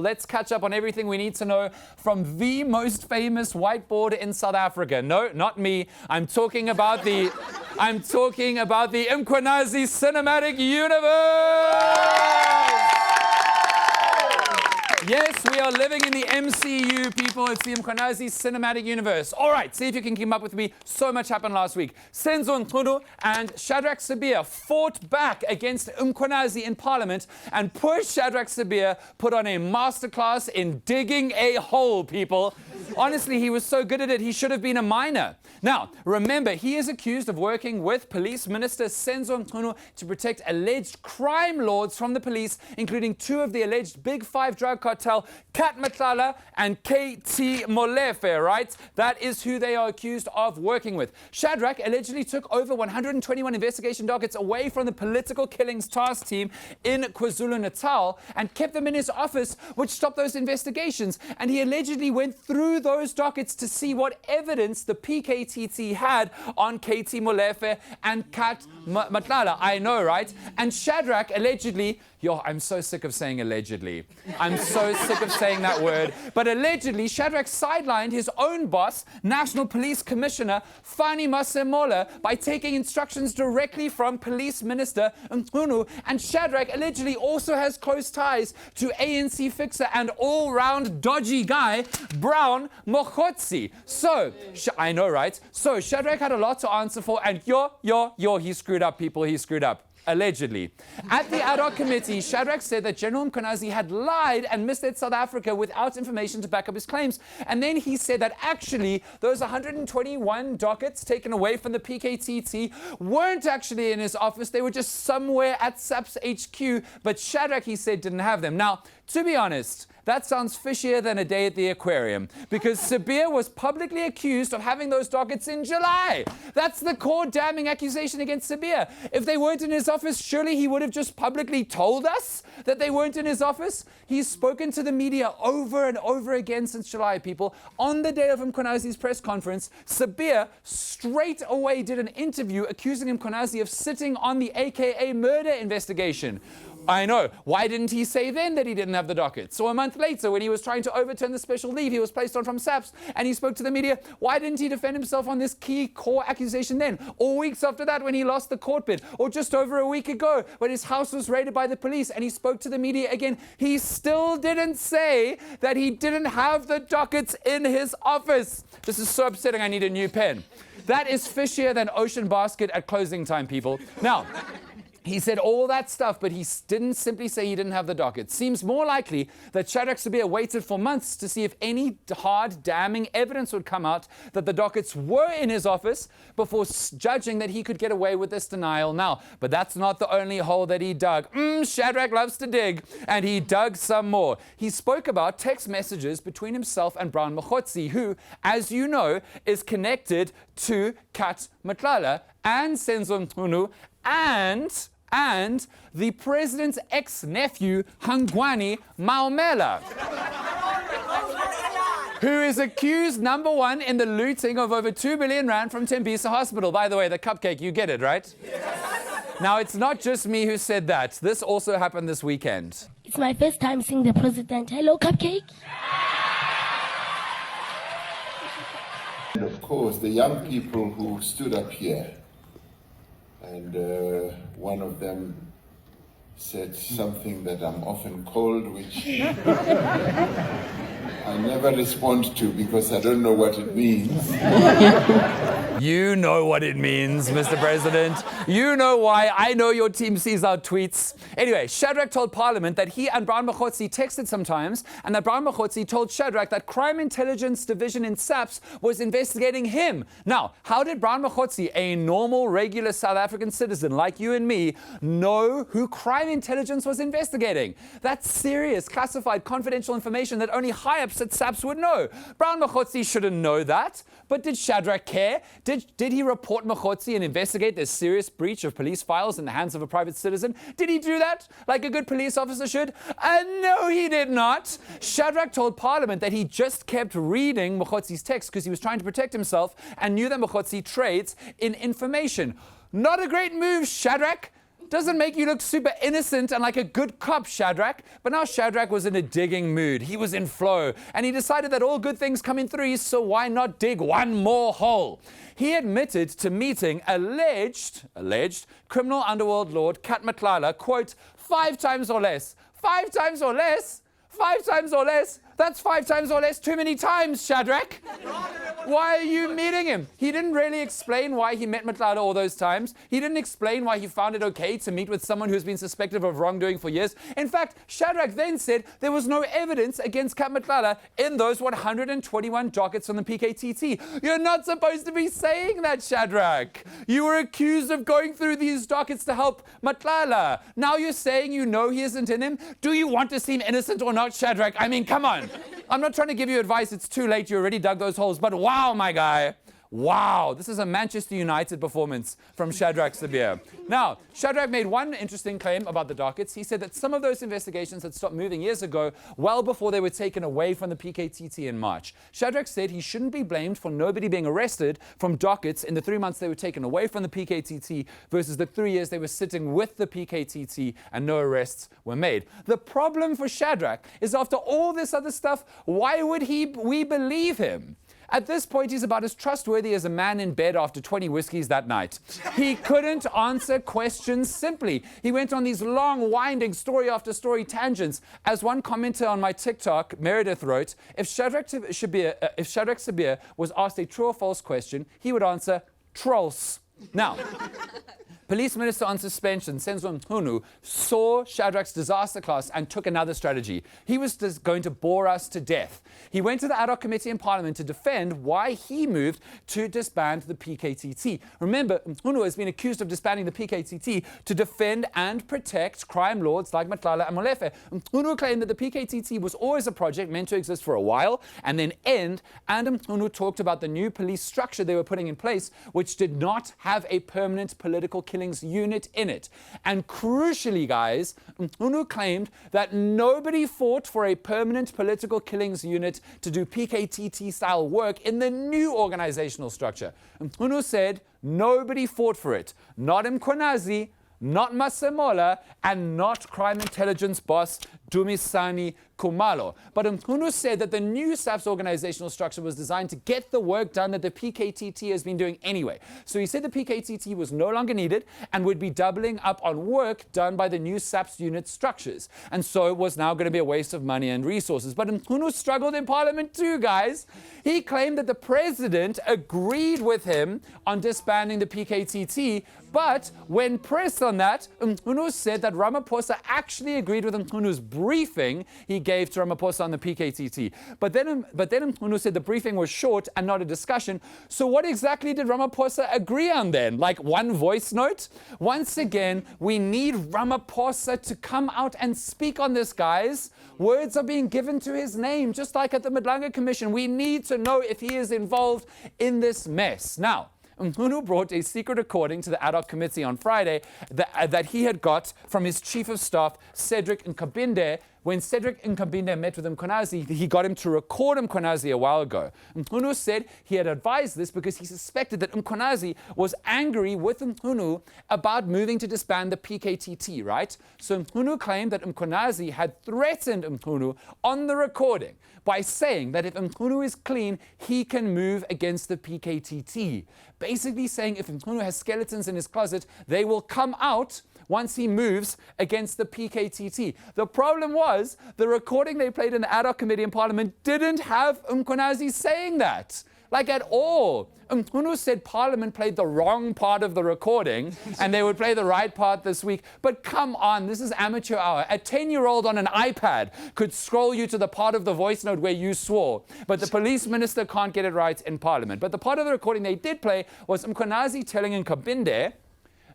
Let's catch up on everything we need to know from the most famous whiteboard in South Africa. No, not me. I'm talking about the Mkhwanazi cinematic universe. Yes, we are living in the MCU, people. It's the Mkhwanazi cinematic universe. All right, see if you can keep up with me. So much happened last week. Mchunu and Sibiya fought back against Mkhwanazi in Parliament, and poor Sibiya put on a masterclass in digging a hole, people. Honestly, he was so good at it, he should have been a miner. Now, remember, he is accused of working with Police Minister Mchunu to protect alleged crime lords from the police, including two of the alleged Big Five drug cartel, Mkhwanazi and KT Molefe, right? That is who they are accused of working with. Shadrach allegedly took over 121 investigation dockets away from the political killings task team in KwaZulu-Natal and kept them in his office, which stopped those investigations. And he allegedly went through those dockets to see what evidence the PKTT had on KT Molefe and Mkhwanazi. I know, right? And Shadrach allegedly, I'm so sick of saying allegedly. I'm so sick of saying that word. But allegedly, Shadrach sidelined his own boss, National Police Commissioner Fani Masemola, by taking instructions directly from Police Minister Mchunu. And Shadrach allegedly also has close ties to ANC fixer and all-round dodgy guy, Brown Mkhwanazi. So, I know, right? So, Shadrach had a lot to answer for, and he screwed up, people. He screwed up. Allegedly. At the ad hoc committee, Shadrach said that General Mkhwanazi had lied and misled South Africa without information to back up his claims. And then he said that actually those 121 dockets taken away from the PKTT weren't actually in his office. They were just somewhere at SAP's HQ. But Shadrach, he said, didn't have them. Now, to be honest, that sounds fishier than a day at the aquarium, because Sibiya was publicly accused of having those dockets in July. That's the core damning accusation against Sibiya. If they weren't in his office, surely he would have just publicly told us that they weren't in his office. He's spoken to the media over and over again since July, people. On the day of Mkhwanazi's press conference, Sibiya straight away did an interview accusing Mkhwanazi of sitting on the AKA murder investigation. I know. Why didn't he say then that he didn't have the docket? So a month later, when he was trying to overturn the special leave he was placed on from SAPS, and he spoke to the media, why didn't he defend himself on this key core accusation then? Or weeks after that when he lost the court bid? Or just over a week ago when his house was raided by the police and he spoke to the media again? He still didn't say that he didn't have the dockets in his office. This is so upsetting, I need a new pen. That is fishier than Ocean Basket at closing time, people. Now, he said all that stuff, but he didn't simply say he didn't have the docket. Seems more likely that Shadrach Sibiya waited for months to see if any hard, damning evidence would come out that the dockets were in his office before judging that he could get away with this denial now. But that's not the only hole that he dug. Shadrach loves to dig, and he dug some more. He spoke about text messages between himself and Brown Mkhwanazi, who, as you know, is connected to Mkhwanazi and Mchunu and the president's ex-nephew, Hangwani Maumela, who is accused, number one, in the looting of over 2 billion rand from Tembisa Hospital. By the way, the cupcake, you get it, right? Yes. Now, it's not just me who said that. This also happened this weekend. It's my first time seeing the president. Hello, cupcake. And of course, the young people who stood up here, and one of them said something that I'm often called, which I never respond to because I don't know what it means. You know what it means, Mr. President. You know why. I know your team sees our tweets. Anyway, Shadrach told Parliament that he and Brown Mkhwanazi texted sometimes, and that Brown Mkhwanazi told Shadrach that Crime Intelligence Division in SAPS was investigating him. Now, how did Brown Mkhwanazi, a normal, regular South African citizen like you and me, know who Crime Intelligence was investigating? That's serious, classified, confidential information that only high-ups at SAPS would know. Brown Mkhwanazi shouldn't know that. But did Shadrach care? Did he report Mkhwanazi and investigate this serious breach of police files in the hands of a private citizen? Did he do that like a good police officer should? No, he did not. Shadrach told Parliament that he just kept reading Mkhwanazi's text because he was trying to protect himself and knew that Mkhwanazi trades in information. Not a great move, Shadrach. Doesn't make you look super innocent and like a good cop, Shadrach. But now Shadrach was in a digging mood. He was in flow. And he decided that all good things come in threes, so why not dig one more hole? He admitted to meeting alleged criminal underworld lord Kat Mkhwanazi, quote, 5 times or less. 5 times or less? 5 times or less? That's 5 times or less too many times, Shadrach. Why are you meeting him? He didn't really explain why he met Mkhwanazi all those times. He didn't explain why he found it okay to meet with someone who's been suspected of wrongdoing for years. In fact, Shadrach then said there was no evidence against Kat Mkhwanazi in those 121 dockets from the PKTT. You're not supposed to be saying that, Shadrach. You were accused of going through these dockets to help Mkhwanazi. Now you're saying you know he isn't in him? Do you want to seem innocent or not, Shadrach? I mean, come on. I'm not trying to give you advice. It's too late. You already dug those holes. But wow, my guy. Wow. This is a Manchester United performance from Shadrach Sibiya. Now, Shadrach made one interesting claim about the dockets. He said that some of those investigations had stopped moving years ago, well before they were taken away from the PKTT in March. Shadrach said he shouldn't be blamed for nobody being arrested from dockets in the 3 months they were taken away from the PKTT versus the 3 years they were sitting with the PKTT and no arrests were made. The problem for Shadrach is after all this other stuff, why would we believe him? At this point, he's about as trustworthy as a man in bed after 20 whiskeys that night. He couldn't answer questions simply. He went on these long, winding, story after story tangents. As one commenter on my TikTok, Meredith, wrote, if Shadrach Sibiya was asked a true or false question, he would answer, trolls. Now, Police Minister on suspension, Mchunu, saw Shadrach's disaster class and took another strategy. He was going to bore us to death. He went to the ad hoc committee in Parliament to defend why he moved to disband the PKTT. Remember, Mchunu has been accused of disbanding the PKTT to defend and protect crime lords like Mkhwanazi and Molefe. Mchunu claimed that the PKTT was always a project meant to exist for a while and then end, and Mchunu talked about the new police structure they were putting in place, which did not have a permanent political killings unit in it. And crucially, guys, Mchunu claimed that nobody fought for a permanent political killings unit to do PKTT-style work in the new organizational structure. Mchunu said nobody fought for it. Not Mkhwanazi, not Masemola, and not crime intelligence boss Dumisani Khumalo. But Mchunu said that the new SAPS organizational structure was designed to get the work done that the PKTT has been doing anyway. So he said the PKTT was no longer needed and would be doubling up on work done by the new SAPS unit structures. And so it was now going to be a waste of money and resources. But Mchunu struggled in Parliament too, guys. He claimed that the president agreed with him on disbanding the PKTT. But when pressed on that, Mchunu said that Ramaphosa actually agreed with Mchunu's briefing he gave to Ramaphosa on the PKTT. But then Mchunu said the briefing was short and not a discussion. So what exactly did Ramaphosa agree on then? Like one voice note? Once again, we need Ramaphosa to come out and speak on this, guys. Words are being given to his name, just like at the Madlanga Commission. We need to know if he is involved in this mess. Now, Mchunu brought a secret recording to the ad hoc committee on Friday that he had got from his chief of staff, Cedric Nkabinde. When Cedric Nkabinde met with Mkhwanazi, he got him to record Mkhwanazi a while ago. Mchunu said he had advised this because he suspected that Mkhwanazi was angry with Mchunu about moving to disband the PKTT, right? So Mchunu claimed that Mkhwanazi had threatened Mchunu on the recording by saying that if Mchunu is clean, he can move against the PKTT. Basically saying if Mchunu has skeletons in his closet, they will come out once he moves against the PKTT. The problem was the recording they played in the ad hoc committee in Parliament didn't have Mkhwanazi saying that. Like at all. Mchunu said Parliament played the wrong part of the recording and they would play the right part this week. But come on, this is amateur hour. A 10-year-old on an iPad could scroll you to the part of the voice note where you swore. But the police minister can't get it right in Parliament. But the part of the recording they did play was Mkhwanazi telling Nkabinde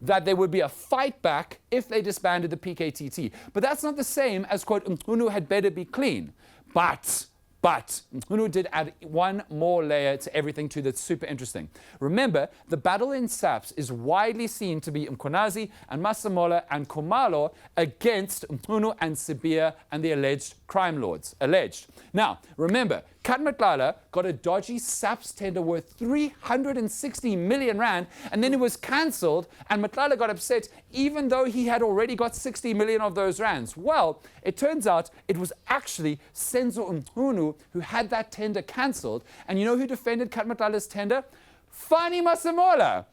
that there would be a fight back if they disbanded the PKTT. But that's not the same as, quote, Mchunu had better be clean. But Mchunu did add one more layer to everything too that's super interesting. Remember, the battle in SAPS is widely seen to be Mkhwanazi and Masemola and Khumalo against Mchunu and Sibiya and the alleged crime lords. Alleged. Now, remember, Matlala got a dodgy SAPS tender worth 360 million rand, and then it was cancelled, and Matlala got upset even though he had already got 60 million of those rands. Well, it turns out it was actually Senzo Mchunu who had that tender cancelled, and you know who defended Matlala's tender? Fani Masemola.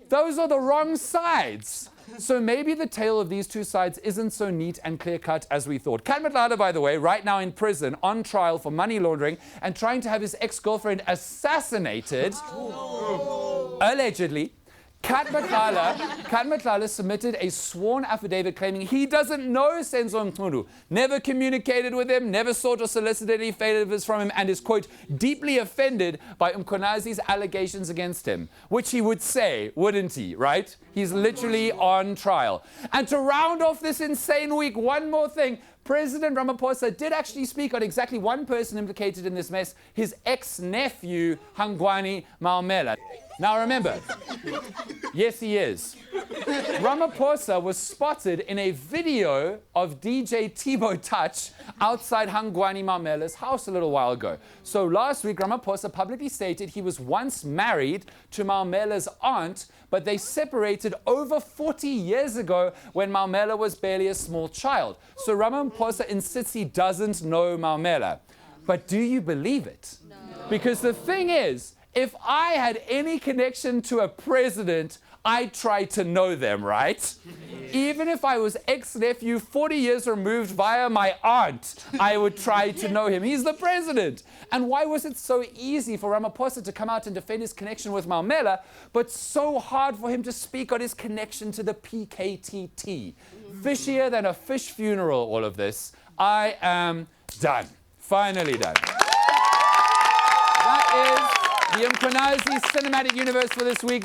Those are the wrong sides. So maybe the tale of these two sides isn't so neat and clear-cut as we thought. Matlala, by the way, right now in prison on trial for money laundering and trying to have his ex-girlfriend assassinated, allegedly. Matlala submitted a sworn affidavit claiming he doesn't know Senzo Mchunu, never communicated with him, never sought or solicited any favors from him, and is, quote, deeply offended by Mkhwanazi's allegations against him, which he would say, wouldn't he, right? He's literally on trial. And to round off this insane week, one more thing. President Ramaphosa did actually speak on exactly one person implicated in this mess, his ex-nephew, Hangwani Maumela. Now remember, yes he is. Ramaphosa was spotted in a video of DJ Thibaut Touch outside Hangwani Maumela's house a little while ago. So last week, Ramaphosa publicly stated he was once married to Maumela's aunt, but they separated over 40 years ago when Maumela was barely a small child. So Ramaphosa insists he doesn't know Maumela. But do you believe it? No. Because the thing is, if I had any connection to a president, I'd try to know them, right? Even if I was ex-nephew 40 years removed via my aunt, I would try to know him. He's the president. And why was it so easy for Ramaphosa to come out and defend his connection with Maumela, but so hard for him to speak on his connection to the PKTT? Fishier than a fish funeral, all of this. I am done. Finally done. That is the Mkhwanazi cinematic universe for this week.